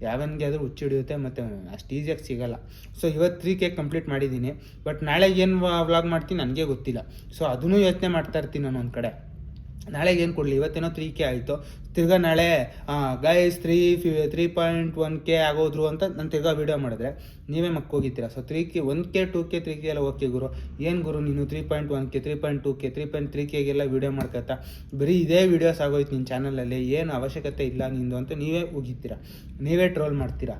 ಯಾವನಿಗೆ ಆದರೂ ಹುಚ್ಚಿಡಿಯುತ್ತೆ, ಮತ್ತು ಅಷ್ಟು ಈಸಿಯಾಗಿ ಸಿಗೋಲ್ಲ. ಸೊ ಇವತ್ತು 3K ಕಂಪ್ಲೀಟ್ ಮಾಡಿದ್ದೀನಿ, ಬಟ್ ನಾಳೆ ಏನು ವ್ಲಾಗ್ ಮಾಡ್ತೀನಿ ನನಗೆ ಗೊತ್ತಿಲ್ಲ. ಸೊ ಅದನ್ನೂ ಯೋಚನೆ ಮಾಡ್ತಾ ಇರ್ತೀನಿ ನಾನು ಒಂದು ಕಡೆ, ನಾಳೆಗೆ ಏನು ಕೊಡಲಿ. ಇವತ್ತೇನೋ 3K ಆಯಿತು, ತಿರ್ಗಾ ನಾಳೆ ಗೈಸ್ 3.1K ಆಗೋದ್ರು ಅಂತ ನಾನು ತಿರ್ಗಾ ವೀಡಿಯೋ ಮಾಡಿದ್ರೆ ನೀವೇ ಮಕ್ಕೋಗಿದ್ದೀರಾ. So 3K 1K 2K 3K ಎಲ್ಲ ಓಕೆ ಗುರು, ಏನು ಗುರು ನೀನು 3.1K 3.2K 3.3Kಗೆಲ್ಲ ವೀಡಿಯೋ ಮಾಡ್ಕೊತಾ ಬರೀ ಇದೇ ವೀಡಿಯೋಸ್ ಆಗೋಯ್ತು ನಿನ್ನ ಚಾನಲಲ್ಲಿ, ಏನು ಅವಶ್ಯಕತೆ ಇಲ್ಲ ನಿಂದು ಅಂತ ನೀವೇ ಹೋಗಿದ್ದೀರಾ, ನೀವೇ ಟ್ರೋಲ್ ಮಾಡ್ತೀರಾ.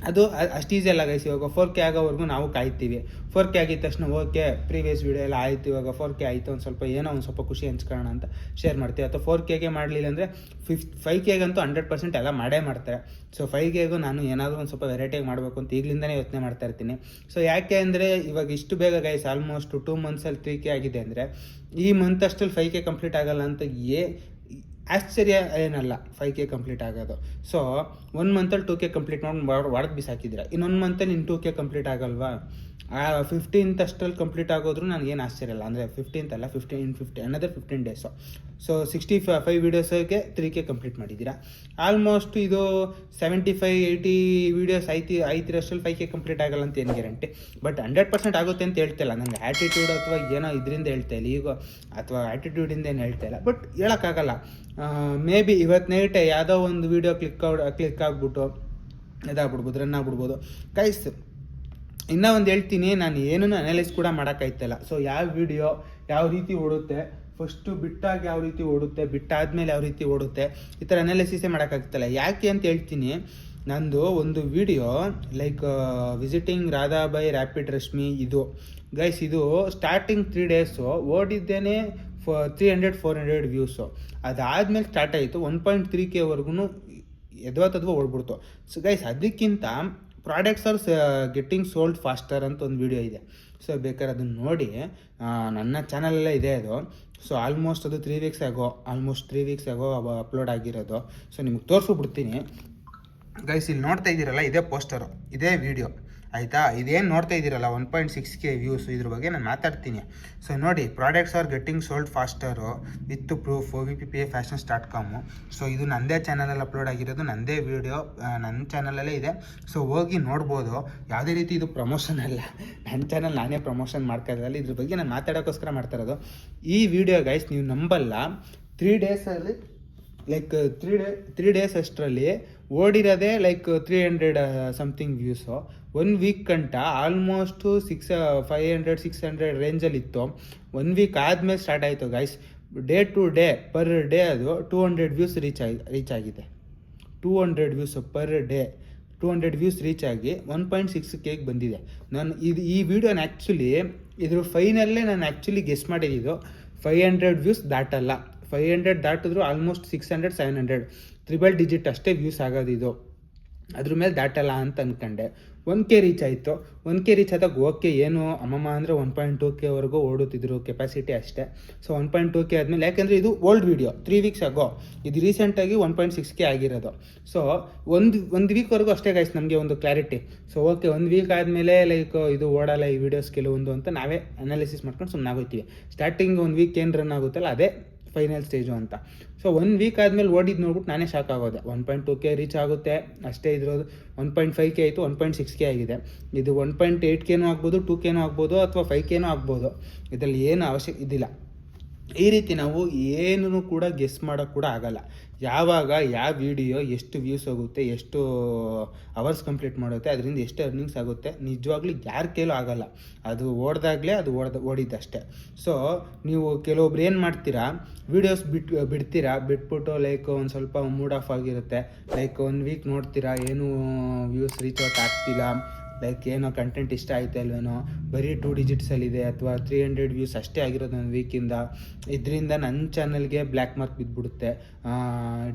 ಅದು ಅಷ್ಟು ಈಸಿ ಅಲ್ಲ ಗೈಸ್. ಇವಾಗ 4K ಆಗೋವರೆಗೂ ನಾವು ಕಾಯ್ತೀವಿ. 4K ಆಗಿದ ತಕ್ಷಣ ಓಕೆ ಪ್ರೀವಿಯಸ್ ವೀಡಿಯೋ ಎಲ್ಲ ಆಯಿತು, ಇವಾಗ 4K ಆಯಿತು, ಒಂದು ಸ್ವಲ್ಪ ಖುಷಿ ಹಂಚ್ಕೊಳ್ಳೋಣ ಅಂತ ಶೇರ್ ಮಾಡ್ತೀವಿ. ಅಥವಾ 4Kಗೆ ಮಾಡಲಿಲ್ಲ ಅಂದರೆ 5Kಗಂತೂ 100% ಎಲ್ಲ ಮಾಡೇ ಮಾಡ್ತಾರೆ. ಸೊ 5Kಗೂ ನಾನು ಏನಾದರೂ ಒಂದು ಸ್ವಲ್ಪ ವೆರೈಟಿಯಾಗಿ ಮಾಡಬೇಕು ಅಂತ ಈಗಲಿಂದನೇ ಯೋಚನೆ ಮಾಡ್ತಾ ಇರ್ತೀನಿ. ಸೊ ಯಾಕೆ ಅಂದರೆ ಇವಾಗ ಇಷ್ಟು ಬೇಗ ಗೈಸ್ ಆಲ್ಮೋಸ್ಟ್ 2 monthsಲ್ಲಿ 3K ಆಗಿದೆ ಅಂದರೆ ಈ ಮಂತ್ ಅಷ್ಟಲ್ಲಿ 5K ಕಂಪ್ಲೀಟ್ ಆಗಲ್ಲ ಅಂತ ಆಶ್ಚರ್ಯ ಏನಲ್ಲ 5K ಕಂಪ್ಲೀಟ್ ಆಗೋದು. ಸೊ 1 ಮಂತಲ್ಲಿ 2K ಕಂಪ್ಲೀಟ್ ಮಾಡಿ ಹೊಡೆದು ಬಿಸಾಕಿದ್ದೀರಾ, ಇನ್ನೊಂದು ಮಂತಲ್ಲಿ 2K ಕಂಪ್ಲೀಟ್ ಆಗಲ್ವಾ? 15th ಅಷ್ಟರಲ್ಲಿ ಕಂಪ್ಲೀಟ್ ಆಗೋದ್ರು ನನಗೇನು ಆಶ್ಚರ್ಯ ಇಲ್ಲ. ಅಂದರೆ 15th ಅಲ್ಲ, 15 ಡೇಸು. ಸೊ 65 ವೀಡಿಯೋಸ್ಗೆ 3K ಕಂಪ್ಲೀಟ್ ಮಾಡಿದ್ದೀರಾ. ಆಲ್ಮೋಸ್ಟ್ ಇದು 75-80 ವೀಡಿಯೋಸ್ ಐತಿರಷ್ಟರಲ್ಲಿ 5K ಕಂಪ್ಲೀಟ್ ಆಗಲ್ಲ ಅಂತ ಏನು ಗ್ಯಾರಂಟಿ. ಬಟ್ 100% ಆಗುತ್ತೆ ಅಂತ ಹೇಳ್ತಿಲ್ಲ, ನನಗೆ ಆ್ಯಟಿಟ್ಯೂಡ್ ಅಥವಾ ಏನೋ ಇದರಿಂದ ಹೇಳ್ತಾ ಇಲ್ಲ ಈಗ, ಅಥವಾ ಆ್ಯಟಿಟ್ಯೂಡಿಂದ ಏನು ಹೇಳ್ತಾ ಇಲ್ಲ. ಬಟ್ ಹೇಳೋಕ್ಕಾಗಲ್ಲ, ಮೇ ಬಿ ಇವತ್ತು ನೈಟೇ ಯಾವುದೋ ಒಂದು ವೀಡಿಯೋ ಕ್ಲಿಕ್ ಆಗಿಬಿಟ್ಟು ಇದಾಗ್ಬಿಡ್ಬೋದು, ರನ್ ಆಗ್ಬಿಡ್ಬೋದು ಗೈಸ್. ಇನ್ನೂ ಒಂದು ಹೇಳ್ತೀನಿ, ನಾನು ಏನೂ ಅನಲೈಸ್ ಕೂಡ ಮಾಡೋಕ್ಕಾಯ್ತಲ್ಲ. ಸೊ ಯಾವ ವಿಡಿಯೋ ಯಾವ ರೀತಿ ಓಡುತ್ತೆ, ಫಸ್ಟು ಬಿಟ್ಟಾಗಿ ಯಾವ ರೀತಿ ಓಡುತ್ತೆ, ಬಿಟ್ಟಾದ್ಮೇಲೆ ಯಾವ ರೀತಿ ಓಡುತ್ತೆ, ಈ ಥರ ಅನಾಲಿಸಿಸೇ ಮಾಡೋಕ್ಕಾಗ್ತಲ್ಲ. ಯಾಕೆ ಅಂತ ಹೇಳ್ತೀನಿ. ನಂದು ಒಂದು video like visiting Radhabai rapid Rashmi, ಇದು ಗೈಸ್ ಇದು ಸ್ಟಾರ್ಟಿಂಗ್ 3 days ಓಡಿದ್ದೇನೆ 300-400 ವ್ಯೂಸು. ಅದಾದಮೇಲೆ ಸ್ಟಾರ್ಟ್ ಆಯಿತು 1.3K ಎದ್ವಾ ಓಡ್ಬಿಡ್ತು. ಸೊ ಗೈಸ್, ಅದಕ್ಕಿಂತ products are getting sold faster ಅಂತ ಒಂದು ವಿಡಿಯೋ ಇದೆ. ಸೊ ಬೇಕಾದ್ರೆ ಅದನ್ನು ನೋಡಿ, ನನ್ನ ಚಾನಲಲ್ಲೇ ಇದೆ ಅದು. ಸೊ ಆಲ್ಮೋಸ್ಟ್ ಅದು 3 ವೀಕ್ಸ್ ಆಗೋ ಅಪ್ಲೋಡ್ ಆಗಿರೋದು. ಸೊ ನಿಮ್ಗೆ ತೋರಿಸ್ಬಿಡ್ತೀನಿ ಗೈಸ್. ಇಲ್ಲಿ ನೋಡ್ತಾ ಇದ್ದೀರಲ್ಲ, ಇದೇ ಪೋಸ್ಟರು, ಇದೇ ವಿಡಿಯೋ ಆಯಿತಾ. ಇದೇನು ನೋಡ್ತಾ ಇದ್ದೀರಲ್ಲ 1.6K ವ್ಯೂಸ್, ಇದ್ರ ಬಗ್ಗೆ ನಾನು ಮಾತಾಡ್ತೀನಿ. ಸೊ ನೋಡಿ, products are getting sold faster with proof VPPAFashions.com. So ಇದು ನನ್ನದೇ ಚಾನಲಲ್ಲಿ ಅಪ್ಲೋಡ್ ಆಗಿರೋದು, ನನ್ನದೇ ವಿಡಿಯೋ ನನ್ನ ಚಾನಲಲ್ಲೇ ಇದೆ. ಸೊ ಹೋಗಿ ನೋಡ್ಬೋದು. ಯಾವುದೇ ರೀತಿ ಇದು ಪ್ರಮೋಷನ್ ಅಲ್ಲ, ನನ್ನ ಚಾನಲ್ ನಾನೇ ಪ್ರಮೋಷನ್ ಮಾಡ್ತಾ ಇರೋಲ್ಲ, ಇದ್ರ ಬಗ್ಗೆ ನಾನು ಮಾತಾಡೋಕ್ಕೋಸ್ಕರ ಮಾಡ್ತಾ ಇರೋದು. ಈ ವಿಡಿಯೋ ಗೈಸ್ ನೀವು ನಂಬಲ್ಲ, 3 ಡೇಸಲ್ಲಿ ಲೈಕ್ 3 ಡೇಸ್ ಅಷ್ಟರಲ್ಲಿ ಓಡಿರೋದೇ ಲೈಕ್ 300 ಸಮಥಿಂಗ್ ವ್ಯೂಸು. 1 ವೀಕ್ ಗಂಟ ಆಲ್ಮೋಸ್ಟು 500-600 ರೇಂಜಲ್ಲಿತ್ತು. 1 ವೀಕ್ ಆದಮೇಲೆ ಸ್ಟಾರ್ಟ್ ಆಯಿತು guys. Day to day per day ಅದು 200 ವ್ಯೂಸ್ ರೀಚ್ ಆಗಿದೆ. 200 views per day, 200 views reach ಆಗಿ 1.6K ಬಂದಿದೆ. ನಾನು ಈ ವಿಡಿಯೋನ ಆ್ಯಕ್ಚುಲಿ ಇದ್ರ ಫೈನಲ್ಲೇ ನಾನು ಆ್ಯಕ್ಚುಲಿ ಗೆಸ್ ಮಾಡಿದ್ದು 500 ವ್ಯೂಸ್ ದಾಟಲ್ಲ. 500 ದಾಟಿದ್ರು ಆಲ್ಮೋಸ್ಟ್ 600-700 3 ಡಿಜಿಟ್ ಅಷ್ಟೇ ವ್ಯೂಸ್ ಆಗೋದಿದು. ಅದ್ರ ಮೇಲೆ ದಾಟಲ್ಲ ಅಂತ ಅಂದ್ಕೊಂಡೆ. 1K ರೀಚ್ ಆಯಿತು. 1K ರೀಚ್ ಆದಾಗ ಓಕೆ, ಏನು ಅಮ್ಮಮ್ಮ ಅಂದರೆ 1.2K ಓಡುತ್ತಿದ್ರು ಕೆಪಾಸಿಟಿ ಅಷ್ಟೇ. ಸೊ 1.2K ಆದಮೇಲೆ, ಯಾಕೆಂದರೆ ಇದು ಓಲ್ಡ್ ವೀಡಿಯೋ, 3 ವೀಕ್ಸ್ ಆಗೋ, ಇದು ರೀಸೆಂಟಾಗಿ 1.6K ಆಗಿರೋದು. ಸೊ ಒಂದು ವೀಕ್ವರೆಗೂ ಅಷ್ಟೇ ಗೈಸ್ ನಮಗೆ ಒಂದು ಕ್ಲಾರಿಟಿ. ಸೊ ಓಕೆ, 1 ವೀಕ್ ಆದಮೇಲೆ ಲೈಕ್ ಇದು ಓಡಲ್ಲ ಈ ವಿಡಿಯೋಸ್ ಕೆಲವೊಂದು ಅಂತ ನಾವೇ ಅನಾಲಿಸಿಸ್ ಮಾಡ್ಕೊಂಡು ಸುಮ್ಮನೆ ಆಗೋಗ್ತೀವಿ. ಸ್ಟಾರ್ಟಿಂಗ್ 1 ವೀಕ್ ಏನು ರನ್ ಆಗುತ್ತಲ್ಲ ಅದೇ ಫೈನಲ್ ಸ್ಟೇಜು ಅಂತ. ಸೊ 1 ವೀಕ್ ಆದಮೇಲೆ ಓಡಿದ್ದು ನೋಡ್ಬಿಟ್ಟು ನಾನೇ ಶಾಕ್ ಆಗೋದೆ. 1.2K ರೀಚ್ ಆಗುತ್ತೆ ಅಷ್ಟೇ ಇದ್ರೋದು. 1.5K ಆಯಿತು, 1.6K ಆಗಿದೆ. ಇದು 1.8K ಆಗ್ಬೋದು, 2K ಆಗ್ಬೋದು, ಅಥವಾ 5K ಆಗ್ಬೋದು. ಇದರಲ್ಲಿ ಏನು ಅವಶ್ಯಕ ಇದಿಲ್ಲ. ಈ ರೀತಿ ನಾವು ಏನೂ ಕೂಡ ಗೆಸ್ ಮಾಡೋಕ್ಕೆ ಕೂಡ ಆಗಲ್ಲ. ಯಾವಾಗ ಯಾವ ವಿಡಿಯೋ ಎಷ್ಟು ವ್ಯೂಸ್ ಹೋಗುತ್ತೆ, ಎಷ್ಟು ಅವರ್ಸ್ ಕಂಪ್ಲೀಟ್ ಮಾಡುತ್ತೆ, ಅದರಿಂದ ಎಷ್ಟು ಅರ್ನಿಂಗ್ಸ್ ಆಗುತ್ತೆ, ನಿಜವಾಗ್ಲೂ ಯಾರ ಕೈಲೂ ಆಗಲ್ಲ. ಅದು ಓಡ್ದಾಗಲೇ ಅದು ಓಡಿದ್ದಷ್ಟೇ. ಸೊ ನೀವು ಕೆಲವೊಬ್ರು ಏನು ಮಾಡ್ತೀರಾ, ವೀಡಿಯೋಸ್ ಬಿಟ್ಬಿಟ್ಟು ಲೈಕ್ ಒಂದು ಸ್ವಲ್ಪ ಮೂಡ್ ಆಫ್ ಆಗಿರುತ್ತೆ. ಲೈಕ್ 1 ವೀಕ್ ನೋಡ್ತೀರಾ, ಏನೂ ವ್ಯೂಸ್ ರೀಚ್ ಔಟ್ ಆಗ್ತಿಲ್ಲ, ಲೈಕ್ ಏನೋ ಕಂಟೆಂಟ್ ಇಷ್ಟ ಆಯ್ತಾ ಇಲ್ವೇನೋ, ಬರೀ 2 ಡಿಜಿಟ್ಸಲ್ಲಿದೆ, ಅಥವಾ 300 ವ್ಯೂಸ್ ಅಷ್ಟೇ ಆಗಿರೋದು 1 ವೀಕಿಂದ. ಇದರಿಂದ ನನ್ನ ಚಾನಲ್ಗೆ ಬ್ಲ್ಯಾಕ್ ಮಾರ್ಕ್ ಬಿದ್ದುಬಿಡುತ್ತೆ,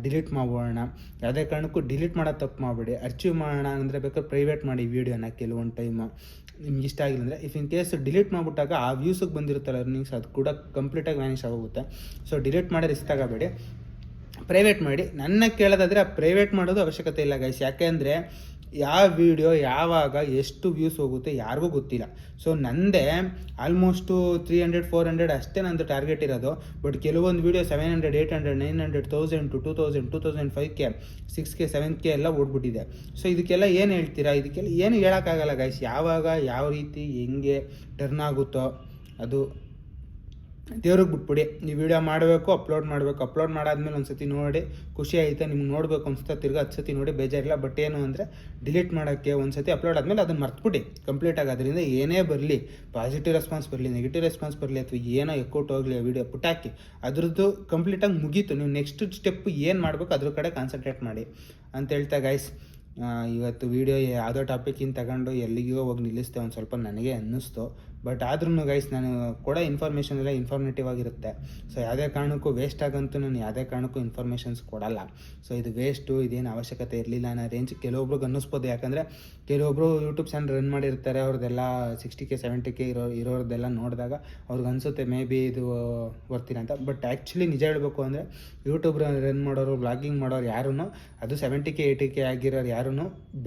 ಡಿಲೀಟ್ ಮಾಡ್ಬೋಣ. ಯಾವುದೇ ಕಾರಣಕ್ಕೂ ಡಿಲೀಟ್ ಮಾಡೋದು ತಪ್ಪು ಮಾಡಬೇಡಿ. ಅರ್ಚೀವ್ ಮಾಡೋಣ ಅಂದರೆ ಬೇಕಾದ್ರೆ ಪ್ರೈವೇಟ್ ಮಾಡಿ ವೀಡಿಯೋನ ಕೆಲವೊಂದು ಟೈಮು ನಿಮ್ಗೆ ಇಷ್ಟ ಆಗಿಲ್ಲ ಅಂದರೆ. ಇಫ್ ಇನ್ ಕೇಸ್ ಡಿಲೀಟ್ ಮಾಡಿಬಿಟ್ಟಾಗ ಆ ವ್ಯೂಸಿಗೆ ಬಂದಿರುತ್ತಲ್ಲ ಅರ್ನಿಂಗ್ಸ್, ಅದು ಕೂಡ ಕಂಪ್ಲೀಟಾಗಿ ವ್ಯಾನಿಷ್ ಆಗೋಗುತ್ತೆ. ಸೊ ಡಿಲೀಟ್ ಮಾಡಿ ರಿಸ್ಕ್ ತಗೋಬೇಡಿ, ಪ್ರೈವೇಟ್ ಮಾಡಿ. ನನ್ನ ಕೇಳೋದಾದರೆ ಆ ಪ್ರೈವೇಟ್ ಮಾಡೋದು ಅವಶ್ಯಕತೆ ಇಲ್ಲ ಗೈಸ್. ಯಾಕೆಂದರೆ ಯಾವ ವಿಡಿಯೋ ಯಾವಾಗ ಎಷ್ಟು ವ್ಯೂಸ್ ಹೋಗುತ್ತೆ ಯಾರಿಗೂ ಗೊತ್ತಿಲ್ಲ. ಸೊ ನಂದೇ ಆಲ್ಮೋಸ್ಟು 300-400 ಅಷ್ಟೇ ನಂದು ಟಾರ್ಗೆಟ್ ಇರೋದು. ಬಟ್ ಕೆಲವೊಂದು video 700, 800, 900, 1000 to 2000, 2005K, 6K, 7K ಎಲ್ಲ ಓಡ್ಬಿಟ್ಟಿದೆ. ಸೊ ಇದಕ್ಕೆಲ್ಲ ಏನು ಹೇಳ್ತೀರಾ? ಇದಕ್ಕೆಲ್ಲ ಏನು ಹೇಳೋಕ್ಕಾಗಲ್ಲ ಗೈಸ್. ಯಾವಾಗ ಯಾವ ರೀತಿ ಹೆಂಗೆ ಟರ್ನ್ ಆಗುತ್ತೋ ಅದು ದೇವ್ರಿಗೆ ಬಿಟ್ಬಿಡಿ. ಈ ವಿಡಿಯೋ ಮಾಡಬೇಕು, ಅಪ್ಲೋಡ್ ಮಾಡಾದ್ಮೇಲೆ ಒಂದು ಸತಿ ನೋಡಿ ಖುಷಿ ಆಯಿತಾ, ನಿಮ್ಗೆ ನೋಡಬೇಕು ಅನ್ಸುತ್ತಾ, ತಿರ್ಗಿ 10 ಸತಿ ನೋಡಿ ಬೇಜಾರಿಲ್ಲ. ಬಟ್ ಏನು ಅಂದರೆ ಡಿಲೀಟ್ ಮಾಡೋಕ್ಕೆ ಒಂದು ಸತಿ ಅಪ್ಲೋಡ್ ಆದಮೇಲೆ ಅದನ್ನು ಮರ್ತ್ಬಿಡಿ ಕಂಪ್ಲೀಟಾಗಿ. ಅದರಿಂದ ಏನೇ ಬರಲಿ, ಪಾಸಿಟಿವ್ ರೆಸ್ಪಾನ್ಸ್ ಬರಲಿ, ನೆಗೆಟಿವ್ ರೆಸ್ಪಾನ್ಸ್ ಬರಲಿ, ಅಥವಾ ಏನೋ ಎಕ್ಕೌಟ್ ಹೋಗಲಿ, ಆ ವಿಡಿಯೋ ಪುಟ್ಟಾಕಿ ಅದ್ರದ್ದು ಕಂಪ್ಲೀಟಾಗಿ ಮುಗೀತು. ನೀವು ನೆಕ್ಸ್ಟ್ ಸ್ಟೆಪ್ ಏನು ಮಾಡಬೇಕು ಅದ್ರ ಕಡೆ ಕಾನ್ಸಂಟ್ರೇಟ್ ಮಾಡಿ ಅಂತ ಹೇಳ್ತಾ ಗೈಸ್, ಇವತ್ತು ವಿಡಿಯೋ ಯಾವುದೋ ಟಾಪಿಕ್ಕಿಂದ ತಗೊಂಡು ಎಲ್ಲಿಗೋ ಹೋಗಿ ನಿಲ್ಲಿಸ್ತೆ ಒಂದು ಸ್ವಲ್ಪ ನನಗೆ ಅನ್ನಿಸ್ತು. ಬಟ್ ಆದ್ರೂ ಗೈಸ್ ನಾನು ಕೊಡೋ ಇನ್ಫಾರ್ಮೇಷನ್ ಎಲ್ಲ ಇನ್ಫಾರ್ಮೇಟಿವ್ ಆಗಿರುತ್ತೆ. ಸೊ ಯಾವುದೇ ಕಾರಣಕ್ಕೂ ವೇಸ್ಟ್ ಆಗಂತೂ ನಾನು ಯಾವುದೇ ಕಾರಣಕ್ಕೂ ಇನ್ಫಾರ್ಮೇಷನ್ಸ್ ಕೊಡಲ್ಲ. ಸೊ ಇದು ವೇಸ್ಟು, ಇದೇನು ಅವಶ್ಯಕತೆ ಇರಲಿಲ್ಲ ಅನ್ನೋ ರೇಂಜ್ ಕೆಲವೊಬ್ರಿಗೆ ಅನ್ನಿಸ್ಬೋದು. ಯಾಕಂದರೆ ಕೆಲವೊಬ್ಬರು ಯೂಟ್ಯೂಬ್ ಚಾನಲ್ ರನ್ ಮಾಡಿರ್ತಾರೆ, ಅವ್ರದ್ದೆಲ್ಲ 60K 70K ಇರೋರ್ದೆಲ್ಲ ನೋಡಿದಾಗ ಅವ್ರಿಗೆ ಅನಿಸುತ್ತೆ ಮೇ ಬಿ ಇದು ಬರ್ತೀನಿ ಅಂತ. ಬಟ್ ಆ್ಯಕ್ಚುಲಿ ನಿಜ ಹೇಳಬೇಕು ಅಂದರೆ ಯೂಟ್ಯೂಬ್ ರನ್ ಮಾಡೋರು, ಬ್ಲಾಗಿಂಗ್ ಮಾಡೋರು ಯಾರೂ ಅದು 70K 80K ಆಗಿರೋರು ಯಾರೂ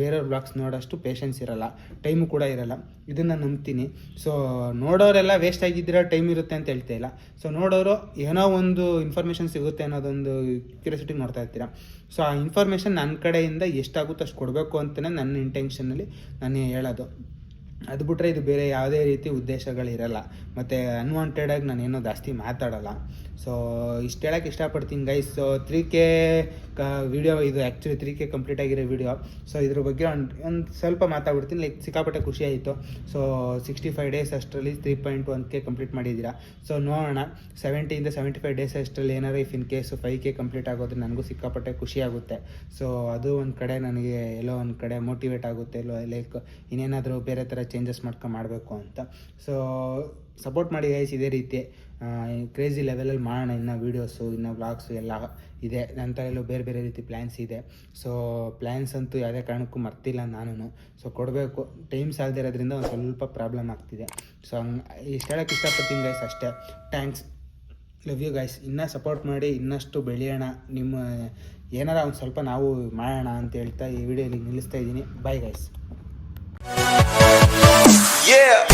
ಬೇರೆಯವ್ರ ಬ್ಲಾಗ್ಸ್ ನೋಡೋಷ್ಟು ಪೇಷನ್ಸ್ ಇರೋಲ್ಲ, ಟೈಮು ಕೂಡ ಇರೋಲ್ಲ. ಇದನ್ನು ನಂಬ್ತೀನಿ. ಸೊ ನೋಡೋರೆಲ್ಲ ವೇಸ್ಟ್ ಆಗಿದ್ದೀರ, ಟೈಮ್ ಇರುತ್ತೆ ಅಂತ ಹೇಳ್ತಾ ಇಲ್ಲ. ಸೊ ನೋಡೋರು ಏನೋ ಒಂದು ಇನ್ಫಾರ್ಮೇಷನ್ ಸಿಗುತ್ತೆ ಅನ್ನೋದೊಂದು ಕ್ಯೂರಿಯಾಸಿಟಿ ನೋಡ್ತಾ ಇರ್ತೀರ. ಸೊ ಆ ಇನ್ಫಾರ್ಮೇಷನ್ ನನ್ನ ಕಡೆಯಿಂದ ಎಷ್ಟಾಗುತ್ತೋ ಅಷ್ಟು ಕೊಡಬೇಕು ಅಂತಲೇ ನನ್ನ ಇಂಟೆನ್ಷನಲ್ಲಿ ನಾನು ಹೇಳೋದು. ಅದು ಬಿಟ್ಟರೆ ಇದು ಬೇರೆ ಯಾವುದೇ ರೀತಿ ಉದ್ದೇಶಗಳಿರಲ್ಲ. ಮತ್ತು ಅನ್ವಾಂಟೆಡಾಗಿ ನಾನೇನೋ ಜಾಸ್ತಿ ಮಾತಾಡೋಲ್ಲ. ಸೊ ಇಷ್ಟು ಹೇಳೋಕ್ಕೆ ಇಷ್ಟಪಡ್ತೀನಿ ಗೈಸ್. ಸೊ 3K ವಿಡಿಯೋ ಇದು ಆ್ಯಕ್ಚುಲಿ 3K ಕಂಪ್ಲೀಟ್ ಆಗಿರೋ ವಿಡಿಯೋ. ಸೊ ಇದ್ರ ಬಗ್ಗೆ ಒಂದು ಸ್ವಲ್ಪ ಮಾತಾಡ್ಬಿಡ್ತೀನಿ. ಲೈಕ್ ಸಿಕ್ಕಾಪಟ್ಟೆ ಖುಷಿ ಆಯಿತು. ಸೊ 65 ಡೇಸ್ ಅಷ್ಟರಲ್ಲಿ 3.1K ಕಂಪ್ಲೀಟ್ ಮಾಡಿದ್ದೀರಾ. ಸೊ ನೋಡೋಣ 70-75 ಡೇಸ್ ಅಷ್ಟರಲ್ಲಿ ಏನಾರು if in case 5K complete ಆಗೋದ್ರೆ ನನಗೂ ಸಿಕ್ಕಾಪಟ್ಟೆ ಖುಷಿ ಆಗುತ್ತೆ. ಸೊ ಅದು ಒಂದು ಕಡೆ ನನಗೆ ಎಲ್ಲೋ ಒಂದು ಕಡೆ ಮೋಟಿವೇಟ್ ಆಗುತ್ತೆ, ಲೈಕ್ ಇನ್ನೇನಾದರೂ ಬೇರೆ ಥರ ಚೇಂಜಸ್ ಮಾಡಬೇಕು ಅಂತ. ಸೊ ಸಪೋರ್ಟ್ ಮಾಡಿ ಗೈಸ್ ಇದೇ ರೀತಿ. ಕ್ರೇಜಿ ಲೆವೆಲಲ್ಲಿ ಮಾಡೋಣ ಇನ್ನು ವೀಡಿಯೋಸು, ಇನ್ನು ವ್ಲಾಗ್ಸು ಎಲ್ಲ ಇದೆ. ನನ್ನ ಥರ ಬೇರೆ ಬೇರೆ ರೀತಿ ಪ್ಲ್ಯಾನ್ಸ್ ಇದೆ. ಸೊ ಪ್ಲ್ಯಾನ್ಸ್ ಅಂತೂ ಯಾವುದೇ ಕಾರಣಕ್ಕೂ ಮರ್ತಿಲ್ಲ ನಾನು. ಸೊ ಕೊಡಬೇಕು, ಟೈಮ್ ಸಾಲದೇ ಇರೋದ್ರಿಂದ ಒಂದು ಸ್ವಲ್ಪ ಪ್ರಾಬ್ಲಮ್ ಆಗ್ತಿದೆ. ಸೊ ಇಷ್ಟು ಹೇಳೋಕ್ಕೆ ಇಷ್ಟಪಡ್ತೀನಿ ಗೈಸ್, ಅಷ್ಟೇ. Thanks, love you guys. ಇನ್ನೂ ಸಪೋರ್ಟ್ ಮಾಡಿ, ಇನ್ನಷ್ಟು ಬೆಳೆಯೋಣ. ನಿಮ್ಮ ಏನಾರ ಒಂದು ಸ್ವಲ್ಪ ನಾವು ಮಾಡೋಣ ಅಂತ ಹೇಳ್ತಾ ಈ ವಿಡಿಯೋಲಿ ನಿಲ್ಲಿಸ್ತಾ ಇದ್ದೀನಿ. Bye guys. Yeah.